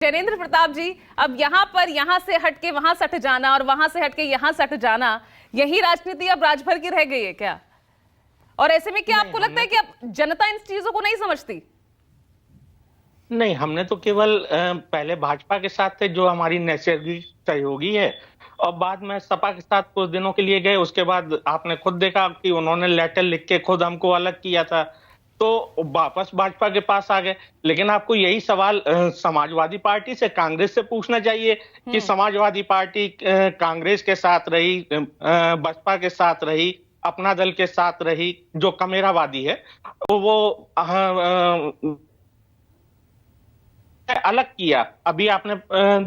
जैनेंद्र प्रताप जी, अब यहां से हटके वहां सट जाना और वहां से हटके यहां सट जाना, यही राजनीति अब राजभर की रह गई है क्या? और ऐसे में क्या आपको लगता है कि अब जनता इन चीजों को नहीं समझती? नहीं, हमने तो केवल पहले भाजपा के साथ थे जो हमारी नैसर्गिक सहयोगी है, और बाद में सपा के साथ कुछ दिनों के लिए गए। उसके बाद आपने खुद देखा कि उन्होंने लेटर लिख के खुद हमको अलग किया था, तो वापस भाजपा के पास आ गए। लेकिन आपको यही सवाल समाजवादी पार्टी से, कांग्रेस से पूछना चाहिए कि समाजवादी पार्टी कांग्रेस के साथ रही, बसपा के साथ रही, अपना दल के साथ रही, जो कमेरावादी है वो अलग किया। अभी आपने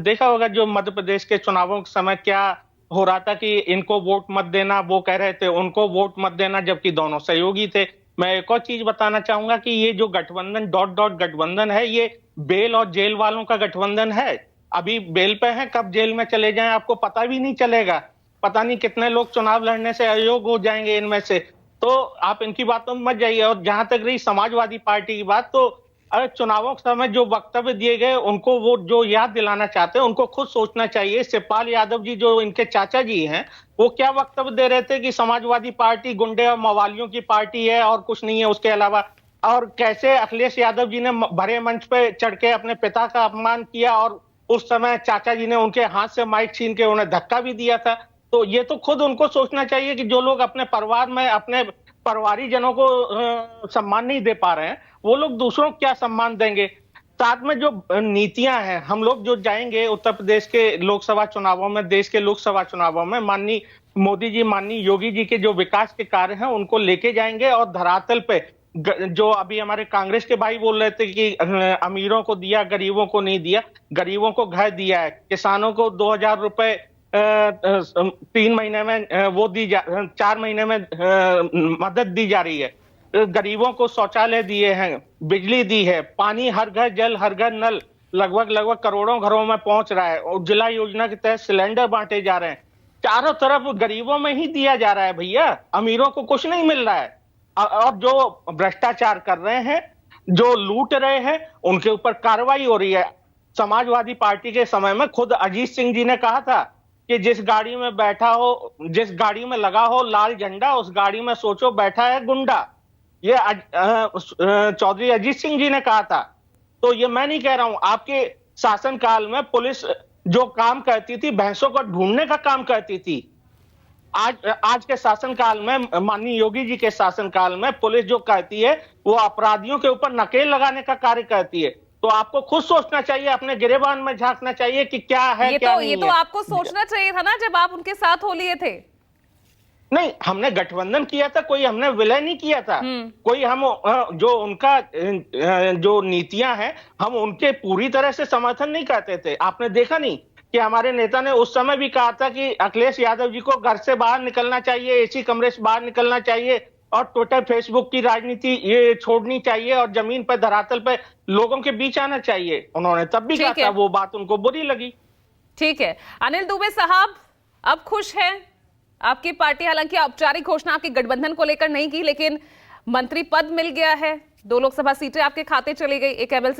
देखा होगा जो मध्य प्रदेश के चुनावों के समय क्या हो रहा था कि इनको वोट मत देना, वो कह रहे थे उनको वोट मत देना, जबकि दोनों सहयोगी थे। मैं एक और चीज बताना चाहूंगा कि ये जो गठबंधन डॉट डॉट गठबंधन है, ये बेल और जेल वालों का गठबंधन है। अभी बेल पे हैं, कब जेल में चले जाएं आपको पता भी नहीं चलेगा। पता नहीं कितने लोग चुनाव लड़ने से अयोग्य हो जाएंगे इनमें से। तो आप इनकी बातों में मत जाइए। और जहां तक रही समाजवादी पार्टी की बात, तो अरे चुनावों के समय जो वक्तव्य दिए गए, उनको वो जो याद दिलाना चाहते हैं उनको खुद सोचना चाहिए। शिवपाल यादव जी जो इनके चाचा जी हैं, वो क्या वक्तव्य दे रहे थे कि समाजवादी पार्टी गुंडे और मवालियों की पार्टी है और कुछ नहीं है उसके अलावा। और कैसे अखिलेश यादव जी ने भरे मंच पे चढ़ के अपने पिता का अपमान किया, और उस समय चाचा जी ने उनके हाथ से माइक छीन के उन्हें धक्का भी दिया था। तो ये तो खुद उनको सोचना चाहिए कि जो लोग अपने परिवार में अपने परिवारीजनों को सम्मान नहीं दे पा रहे हैं, वो लोग दूसरों को क्या सम्मान देंगे। साथ में जो नीतियां हैं, हम लोग जो जाएंगे उत्तर प्रदेश के लोकसभा चुनावों में, देश के लोकसभा चुनावों में, माननीय मोदी जी, माननीय योगी जी के जो विकास के कार्य हैं उनको लेके जाएंगे। और धरातल पे जो अभी हमारे कांग्रेस के भाई बोल रहे थे कि अमीरों को दिया, गरीबों को नहीं दिया। गरीबों को घर दिया है, किसानों को 2,000 रुपए 3 महीने में वो 4 महीने में मदद दी जा रही है। गरीबों को शौचालय दिए हैं, बिजली दी है, पानी हर घर जल हर घर नल लगभग करोड़ों घरों में पहुंच रहा है। उज्ज्वला योजना के तहत सिलेंडर बांटे जा रहे हैं। चारों तरफ गरीबों में ही दिया जा रहा है भैया, अमीरों को कुछ नहीं मिल रहा है। और जो भ्रष्टाचार कर रहे हैं, जो लूट रहे हैं, उनके ऊपर कार्रवाई हो रही है। समाजवादी पार्टी के समय में खुद अजीत सिंह जी ने कहा था कि जिस गाड़ी में बैठा हो, जिस गाड़ी में लगा हो लाल झंडा, उस गाड़ी में सोचो बैठा है गुंडा। ये चौधरी अजीत सिंह जी ने कहा था। तो ये मैं नहीं कह रहा हूं। आपके शासनकाल में पुलिस जो काम करती थी, भैंसों को ढूंढने का काम करती थी। आज के शासनकाल में, माननीय योगी जी के शासनकाल में, पुलिस जो करती है वो अपराधियों के ऊपर नकेल लगाने का कार्य करती है। तो आपको खुद सोचना चाहिए, अपने गिरेबान में झांकना चाहिए कि क्या है क्या नहीं है। ये तो आपको सोचना चाहिए था ना जब आप उनके साथ हो लिए थे। नहीं, हमने गठबंधन किया था, कोई हमने विलय नहीं किया था। कोई हम जो उनका जो नीतियां हैं, हम उनके पूरी तरह से समर्थन नहीं करते थे। आपने देखा नहीं कि हमारे नेता ने उस समय भी कहा था कि अखिलेश यादव जी को घर से बाहर निकलना चाहिए, एसी कमरे से बाहर निकलना चाहिए, और ट्विटर फेसबुक की राजनीति ये छोड़नी चाहिए और जमीन पर धरातल पर लोगों के बीच आना चाहिए। उन्होंने तब भी कहा था, वो बात उनको बुरी लगी। ठीक है, अनिल दुबे साहब अब खुश है आपकी पार्टी? हालांकि औपचारिक घोषणा आपके गठबंधन को लेकर नहीं की, लेकिन मंत्री पद मिल गया है, 2 लोकसभा सीटें आपके खाते चली गई, एक एमएलसी